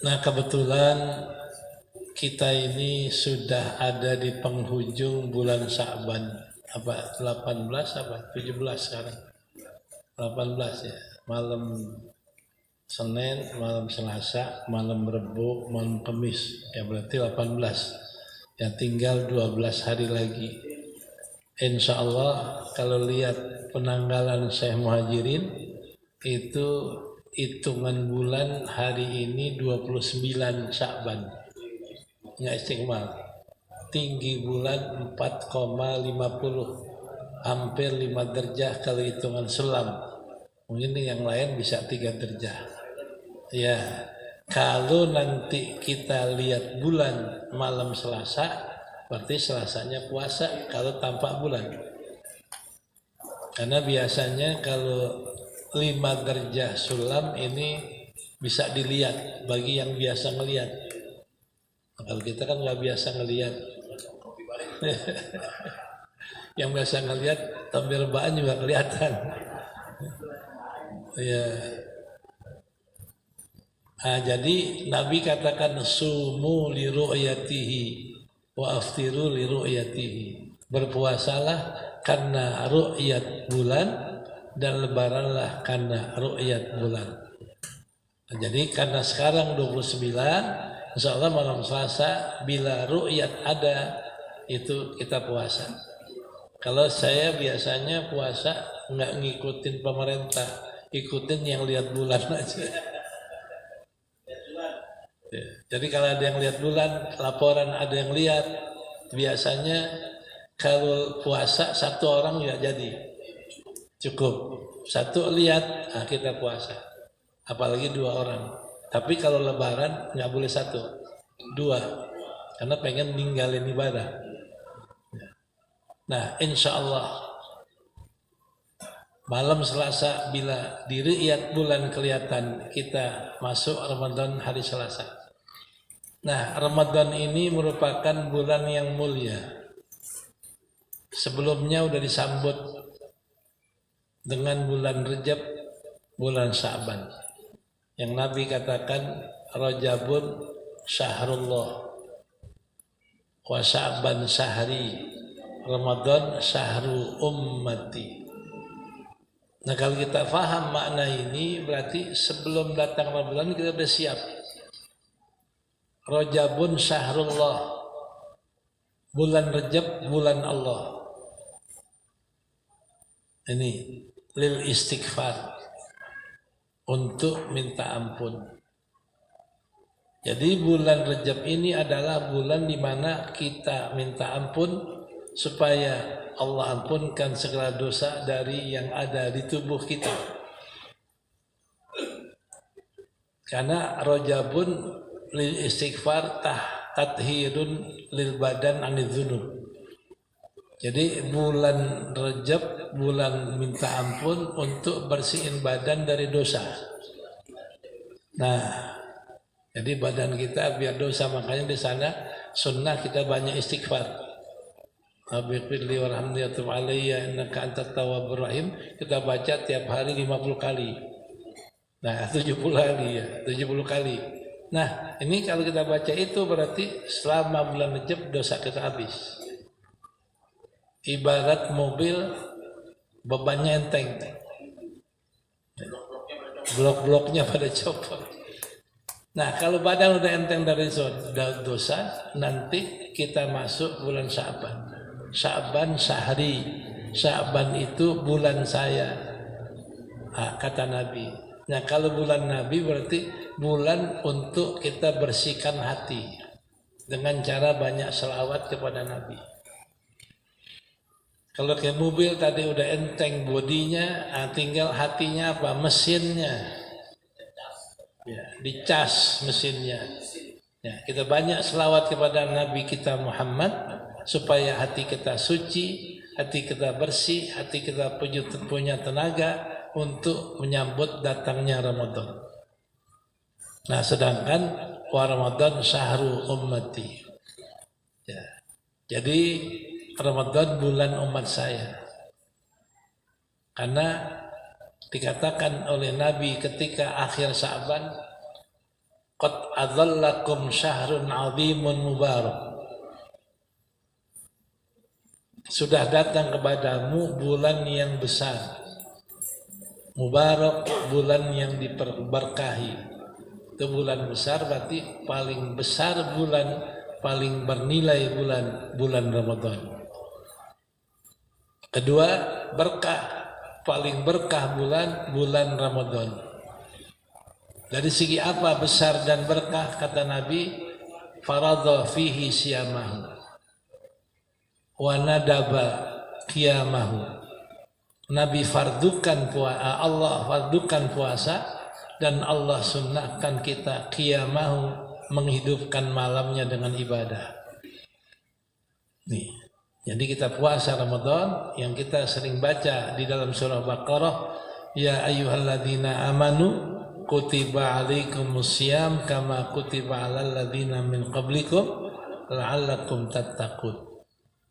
Nah kebetulan kita ini sudah ada di penghujung bulan Sya'ban. Apa 18 apa 17 sekarang? 18 ya. Malam Senin, malam Selasa, malam Rebo, malam Kamis. Ya berarti 18. Ya tinggal 12 hari lagi. Insya Allah kalau lihat penanggalan Syekh Muhajirin itu hitungan bulan hari ini 29 Sya'ban. Nggak istiqmal. Tinggi bulan 4,50, hampir 5 derajat kalau hitungan sulam. Mungkin yang lain bisa 3 derajat. Ya, kalau nanti kita lihat bulan malam Selasa, berarti Selasanya puasa kalau tampak bulan. Karena biasanya kalau 5 derajat sulam ini bisa dilihat bagi yang biasa ngelihat. Kalau kita kan nggak biasa ngelihat. Yang biasa ngelihat tombel rebaan juga kelihatan. Ya. Nah, jadi Nabi katakan sumu li ru'yatihi wa aftiru li ru'yatihi. Berpuasalah karena ru'yat bulan dan lebaranlah karena ru'yat bulan. Nah, jadi karena sekarang 29, insya Allah malam Selasa bila ru'yat ada itu kita puasa. Kalau saya biasanya puasa nggak ngikutin pemerintah, ikutin yang lihat bulan aja. Ya, jadi kalau ada yang lihat bulan, laporan ada yang lihat, biasanya kalau puasa satu orang nggak jadi, cukup satu lihat, nah kita puasa. Apalagi 2 orang. Tapi kalau lebaran nggak boleh 1, 2, karena pengen ninggalin ibadah. Nah, insya Allah malam Selasa bila diri'yat bulan kelihatan kita masuk Ramadan hari Selasa. Nah, Ramadan ini merupakan bulan yang mulia. Sebelumnya udah disambut dengan bulan Rejab, bulan Sya'ban. Yang Nabi katakan Rajabun syahrullah wa Sya'ban syahri, Ramadan syahru ummati. Nah, kalau kita faham makna ini berarti sebelum datang Ramadan kita sudah siap. Rajabun syahrullah, bulan Rajab bulan Allah. Ini lil istighfar, untuk minta ampun. Jadi bulan Rajab ini adalah bulan di mana kita minta ampun supaya Allah ampunkan segala dosa dari yang ada di tubuh kita. Karena Rajabun lil istighfar tathirun lil badan anidzunub. Jadi bulan Rajab bulan minta ampun untuk bersihin badan dari dosa. Nah, jadi badan kita biar dosa, makanya di sana sunnah kita banyak istighfar. Rabbighfirli warhamni wa tub alayya innaka antat tawwabur rahim. Kita baca tiap hari 50 kali. Nah, 70 kali ya, 70 kali. Nah, ini kalau kita baca itu berarti selama bulan Rajab dosa kita habis. Ibarat mobil bebannya enteng, blok-bloknya pada copot. Nah, kalau badan udah enteng dari dosa, nanti kita masuk bulan Sya'ban. Sya'ban syahri, Sya'ban itu bulan saya, kata Nabi. Nah, kalau bulan Nabi berarti bulan untuk kita bersihkan hati dengan cara banyak selawat kepada Nabi. Kalau kayak mobil tadi udah enteng bodinya, tinggal hatinya apa? Mesinnya. Ya, dicas mesinnya. Ya, kita banyak selawat kepada Nabi kita Muhammad supaya hati kita suci, hati kita bersih, hati kita punya tenaga untuk menyambut datangnya Ramadan. Nah, sedangkan wa Ramadan syahru ummati. Ya. Jadi Ramadan bulan umat saya. Karena dikatakan oleh Nabi ketika akhir Sya'ban, qad adzallakum syahrun 'azimun mubarak. Sudah datang kepadamu bulan yang besar, mubarak, bulan yang diberkahi. Itu bulan besar berarti paling besar bulan, paling bernilai bulan Ramadan. Kedua, berkah, paling berkah bulan Ramadan. Dari segi apa besar dan berkah? Kata Nabi, faradha fihi siyamahu wa nadaba qiyamahu. Nabi fardukan puasa, Allah fardukan puasa, dan Allah sunnahkan kita qiyamahu, menghidupkan malamnya dengan ibadah. Nih, jadi kita puasa Ramadan yang kita sering baca di dalam surah Baqarah, ya ayyuhalladzina amanu kutiba alaikumusiyam kama kutiba alal ladzina min qablikum la'allakum tattaqun.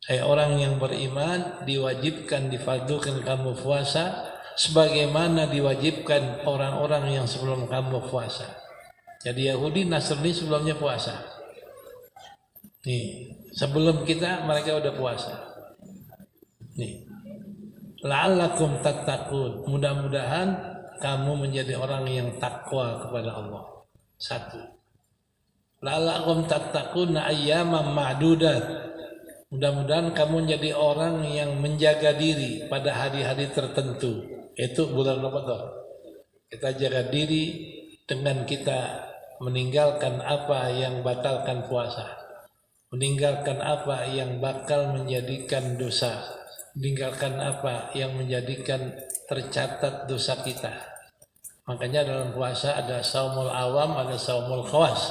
Hai orang yang beriman, diwajibkan, difardukan kamu puasa sebagaimana diwajibkan orang-orang yang sebelum kamu puasa. Jadi Yahudi Nasrani sebelumnya puasa. Nih, sebelum kita mereka udah puasa. Nih, la'allakum tattaqun. Mudah-mudahan kamu menjadi orang yang takwa kepada Allah. Satu. La'allakum tattaqun ayyaman ma'dudat. Mudah-mudahan kamu menjadi orang yang menjaga diri pada hari-hari tertentu. Itu bulan Ramadan. Kita jaga diri dengan kita meninggalkan apa yang batalkan puasa, meninggalkan apa yang bakal menjadikan dosa, meninggalkan apa yang menjadikan tercatat dosa kita. Makanya dalam puasa ada saumul awam, ada saumul khawas.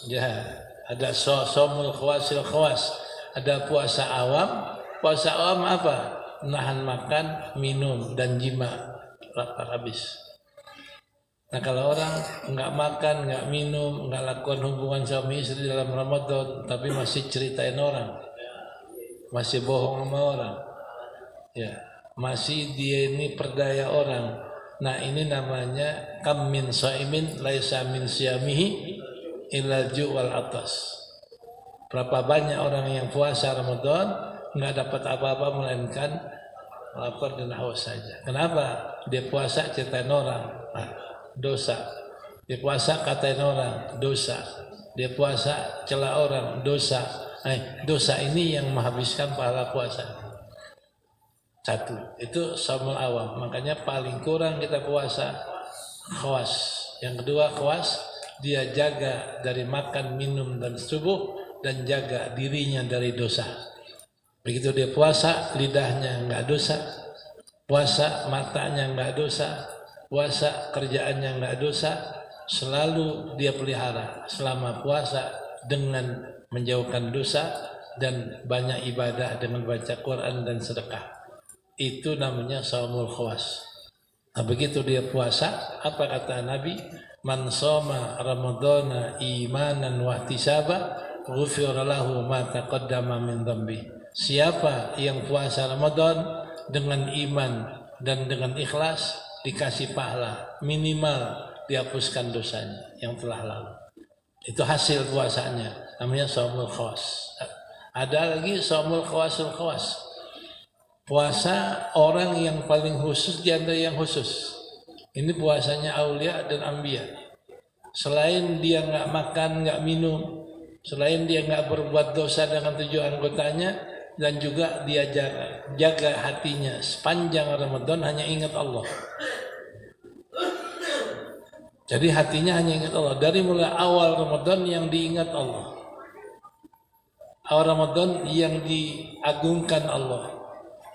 Ya, ada saumul khawasil khawas. Ada puasa awam. Puasa awam apa? Nahan makan, minum, dan jima, lapar habis. Nah kalau orang nggak makan, nggak minum, nggak lakukan hubungan suami istri dalam Ramadan, tapi masih ceritain orang, masih bohong sama orang, ya, masih dia ini perdaya orang. Nah ini namanya kam min shaimin laisa min siyamihi illa ju' wal atas. Berapa banyak orang yang puasa Ramadan nggak dapat apa-apa melainkan lapar dan haus saja. Kenapa? Dia puasa ceritain orang, dosa. Dia puasa katain orang, dosa. Dia puasa cela orang, dosa. Dosa ini yang menghabiskan pahala puasa. Satu, itu saumul awam. Makanya paling kurang kita puasa khawas. Yang kedua khawas, dia jaga dari makan, minum, dan subuh, dan jaga dirinya dari dosa. Begitu dia puasa, lidahnya enggak dosa, puasa matanya enggak dosa, puasa kerjaannya enggak dosa, selalu dia pelihara selama puasa dengan menjauhkan dosa dan banyak ibadah dengan baca Quran dan sedekah. Itu namanya saumul khawas. Nah begitu dia puasa, apa kata Nabi? Man shoma ramadhana imanan wa ihtisaba ghufira lahu ma taqaddama min dhanbi. Siapa yang puasa Ramadan dengan iman dan dengan ikhlas, dikasih pahala, minimal dihapuskan dosanya yang telah lalu. Itu hasil puasanya, namanya shaumul khawas. Ada lagi shaumul khawasul khawas. Puasa orang yang paling khusus di antara yang khusus. Ini puasanya aulia dan anbiya. Selain dia nggak makan, nggak minum, selain dia nggak berbuat dosa dengan 7 anggotanya, dan juga dia jaga hatinya sepanjang Ramadan hanya ingat Allah. Jadi hatinya hanya ingat Allah. Dari mulai awal Ramadan yang diingat Allah, awal Ramadan yang diagungkan Allah,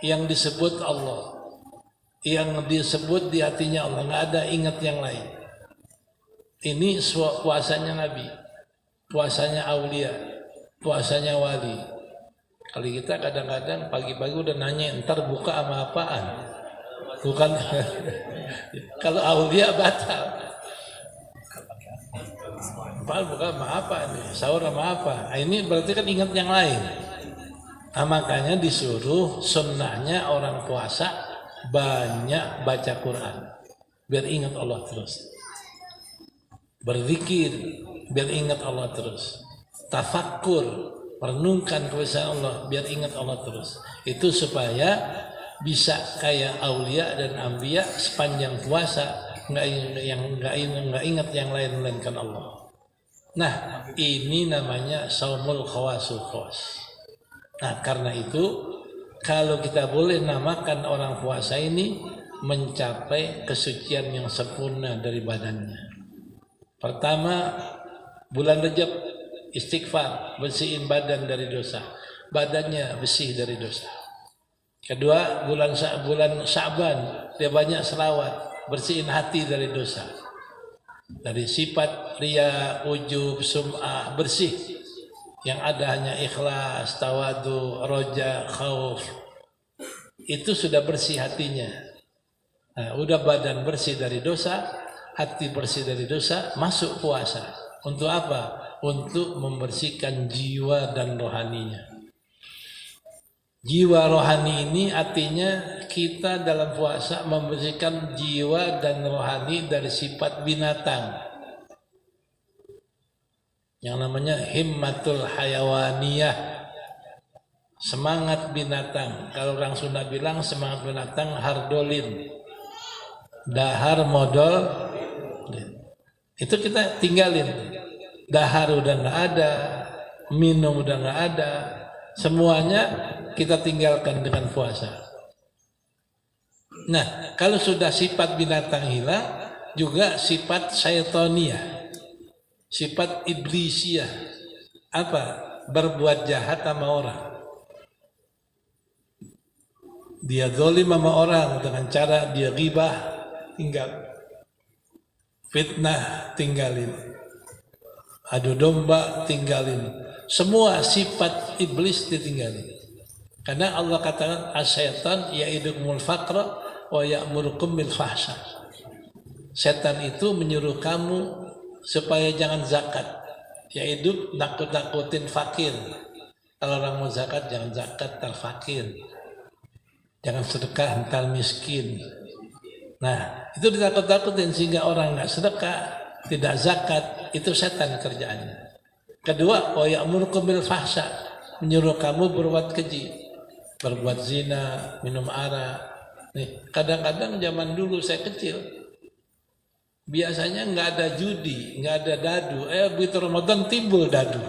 yang disebut Allah, yang disebut di hatinya Allah, nggak ada ingat yang lain. Ini puasanya Nabi, puasanya aulia, puasanya wali. Kalau kita kadang-kadang pagi-pagi udah nanya ntar buka sama apaan, bukan? Kalau aulia batal. Buka sama apa nih? Sahur sama apa? Nah, ini berarti kan ingat yang lain. Nah, makanya disuruh sunnahnya orang puasa banyak baca Quran biar ingat Allah terus. berzikir biar ingat Allah terus, tafakkur, merenungkan kebesaran Allah biar ingat Allah terus. Itu supaya bisa kayak aulia dan ambia sepanjang puasa nggak ingat yang lain melainkan Allah. Nah, ini namanya saumul khawasul khawas. Nah, karena itu kalau kita boleh namakan orang puasa ini mencapai kesucian yang sempurna dari badannya. Pertama, bulan Rajab istighfar, bersihin badan dari dosa. Badannya bersih dari dosa. Kedua, bulan Sya'ban, dia banyak selawat, bersihin hati dari dosa. Dari sifat riya, ujub, sum'ah, bersih. Yang ada hanya ikhlas, tawadu, roja, khauf. Itu sudah bersih hatinya. Nah, udah badan bersih dari dosa, hati bersih dari dosa, masuk puasa. Untuk apa? Untuk membersihkan jiwa dan rohaninya. Jiwa rohani ini artinya kita dalam puasa membersihkan jiwa dan rohani dari sifat binatang. Yang namanya himmatul hayawaniyah, semangat binatang. Kalau orang Sunda bilang semangat binatang hardolin, dahar modal. Itu kita tinggalin. Dahar udah nggak ada, minum udah nggak ada, semuanya kita tinggalkan dengan puasa. Nah, kalau sudah sifat binatang hilang, juga sifat syaitaniyah, sifat iblisiyah. Apa? Berbuat jahat sama orang. Dia zalim sama orang dengan cara dia ghibah, tinggal. Fitnah, tinggalin. Adu domba, tinggalin. Semua sifat iblis ditinggalin. Karena Allah katakan asyaitan ya'idukumul faqra wa ya'murukum bil fahsya. Setan itu menyuruh kamu supaya jangan zakat. Yaitu nakut-nakutin fakir. Kalau orang mau zakat, jangan zakat, ntar fakir. Jangan sedekah, ntar miskin. Nah, itu ditakut-takutin sehingga orang nggak sedekah, tidak zakat, itu setan kerjaannya. Kedua, wa ya'murukum bil fahsya, menyuruh kamu berbuat keji, berbuat zina, minum arak. Nih, kadang-kadang zaman dulu saya kecil, biasanya nggak ada judi, nggak ada dadu. Begitu Ramadan timbul dadu.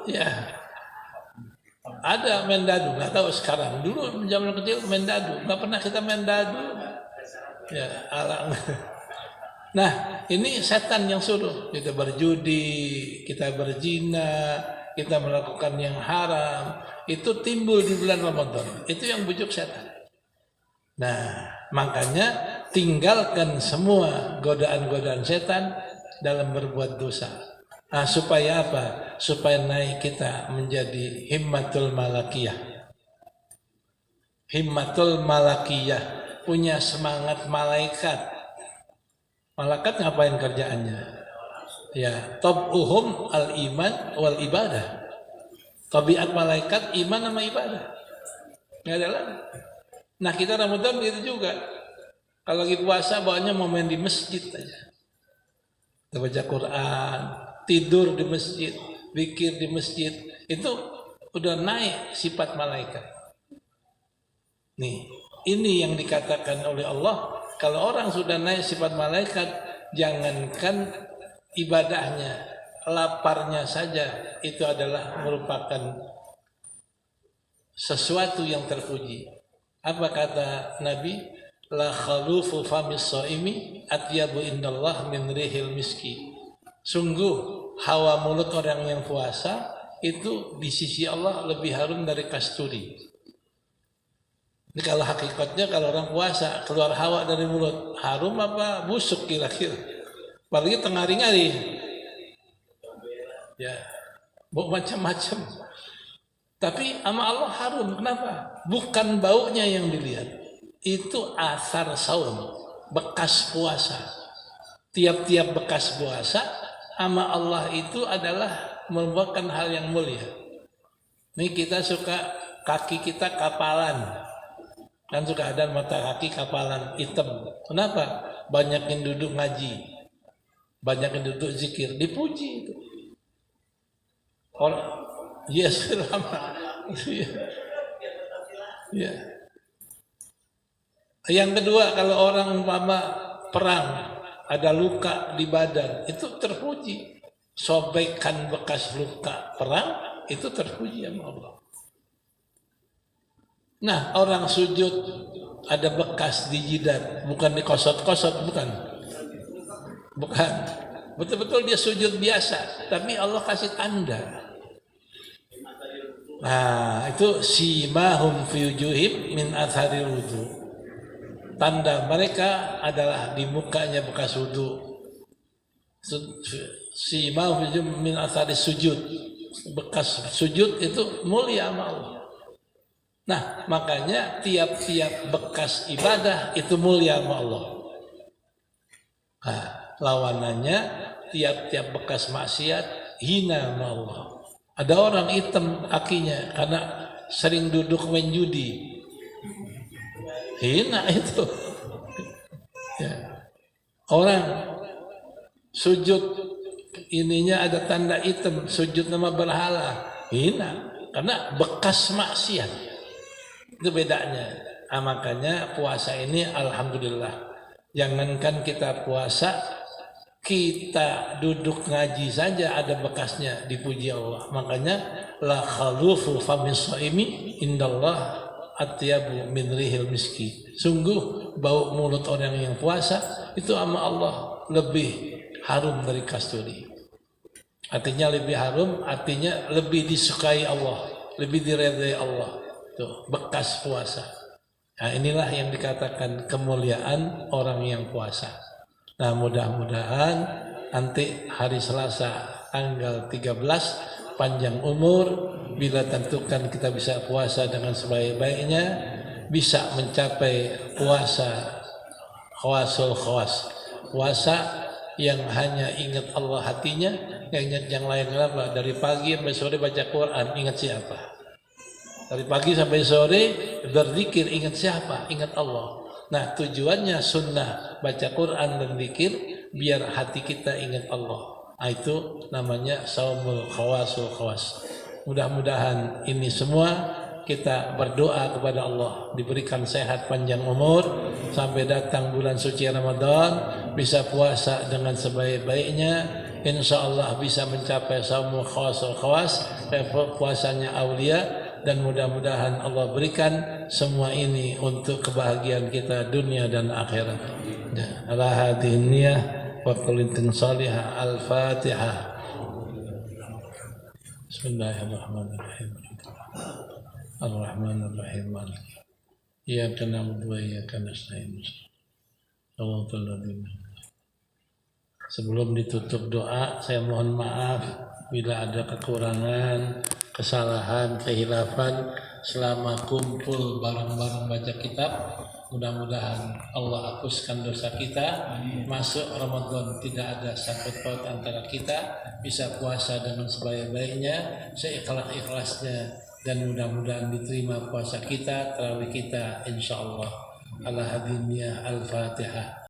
Ya, ada main dadu, nggak tahu sekarang. Dulu zaman kecil main dadu, nggak pernah kita main dadu. Ya, alang. Nah, ini setan yang suruh kita berjudi, kita berzina, kita melakukan yang haram. Itu timbul di bulan Ramadan. Itu yang bujuk setan. Nah, makanya tinggalkan semua godaan-godaan setan dalam berbuat dosa. Nah, supaya apa? Supaya naik kita menjadi himmatul malakiyah. Himmatul malakiyah, punya semangat malaikat. Malaikat ngapain kerjaannya? Ya, tab'uhum al-iman wal ibadah. Tabiat malaikat iman sama ibadah. Nggak ada lagi. Nah, kita Ramadan begitu juga. Kalau lagi puasa bawaannya mau main di masjid aja. Kita baca Quran, tidur di masjid, zikir di masjid. Itu udah naik sifat malaikat. Nih, ini yang dikatakan oleh Allah. Kalau orang sudah naik sifat malaikat, jangankan ibadahnya, laparnya saja itu adalah merupakan sesuatu yang terpuji. Apa kata Nabi? La khalufu famis shaimi atyabu indallah min rihil miski. Sungguh hawa mulut orang yang puasa itu di sisi Allah lebih harum dari kasturi. Ini kalau hakikatnya kalau orang puasa keluar hawa dari mulut, harum apa busuk kira-kira? Apalagi tengah hari. Ya, macam-macam. Tapi sama Allah harum. Kenapa? Bukan baunya yang dilihat. Itu asar saum, bekas puasa. Tiap-tiap bekas puasa sama Allah itu adalah merupakan hal yang mulia. Ini kita suka kaki kita kapalan. Kan suka ada mata kaki kapalan hitam. Kenapa? banyak yang duduk ngaji, banyak yang duduk zikir, dipuji itu. Orang, ya selama, ya. Yang kedua, kalau orang umpama perang, ada luka di badan, itu terpuji. Sobekan bekas luka perang, itu terpuji sama Allah. Nah, orang sujud ada bekas di jidat, bukan dikosot-kosot, bukan. Bukan. Betul-betul dia sujud biasa, tapi Allah kasih tanda. Nah, itu simahum fi wujuhim min atharil wudu. Tanda mereka adalah di mukanya bekas wudu. Simahum fi wujuhim min atharis sujud. Bekas sujud itu mulia sama Allah. Nah, makanya tiap-tiap bekas ibadah itu mulia sama Allah. Nah, lawanannya tiap-tiap bekas maksiat hina sama Allah. Ada orang hitam kakinya karena sering duduk main judi. Hina itu. Ya. Orang sujud ininya ada tanda hitam, sujud nama berhala. Hina karena bekas maksiat. Itu bedanya. Nah, makanya puasa ini alhamdulillah. Jangankan kita puasa, kita duduk ngaji saja ada bekasnya, dipuji Allah. Makanya la khalufu famis shaimi indallah atyabu min rihil miski. Sungguh bau mulut orang yang puasa itu sama Allah lebih harum dari kasturi. Artinya lebih harum, artinya lebih disukai Allah, lebih diredai Allah. Tuh, bekas puasa. Nah, inilah yang dikatakan kemuliaan orang yang puasa. Nah, mudah-mudahan nanti hari Selasa tanggal 13 panjang umur, bila tentukan kita bisa puasa dengan sebaik-baiknya, bisa mencapai puasa khawasul khawas, puasa yang hanya ingat Allah hatinya, yang ingat yang lain apa? Dari pagi sampai sore baca Quran, ingat siapa? Dari pagi sampai sore berzikir, ingat siapa? Ingat Allah. Nah, tujuannya sunnah baca Quran dan zikir biar hati kita ingat Allah. Nah, itu namanya saumul khawasul khawas. Mudah-mudahan ini semua kita berdoa kepada Allah diberikan sehat panjang umur sampai datang bulan suci Ramadan, bisa puasa dengan sebaik-baiknya. Insya Allah bisa mencapai saumul khawasul khawas, puasanya aulia. Dan mudah-mudahan Allah berikan semua ini untuk kebahagiaan kita dunia dan akhirat. Ala hadhihi niyyah wa qulitin salihah. Al-Fatihah. Bismillahirrahmanirrahim. Ar-Rahmanir-Rahim. Iyyaka na'budu wa iyyaka nasta'in. Shiratal ladzina. Sebelum ditutup doa, saya mohon maaf bila ada kekurangan, kesalahan, kehilafan selama kumpul bareng-bareng baca kitab. Mudah-mudahan Allah hapuskan dosa kita. Masuk Ramadan tidak ada sangkut paut antara kita, bisa puasa dengan sebaik-baiknya, seikhlas-ikhlasnya, dan mudah-mudahan diterima puasa kita, tarawih kita, insya Allah. Ala hadiniyah al-Fatihah.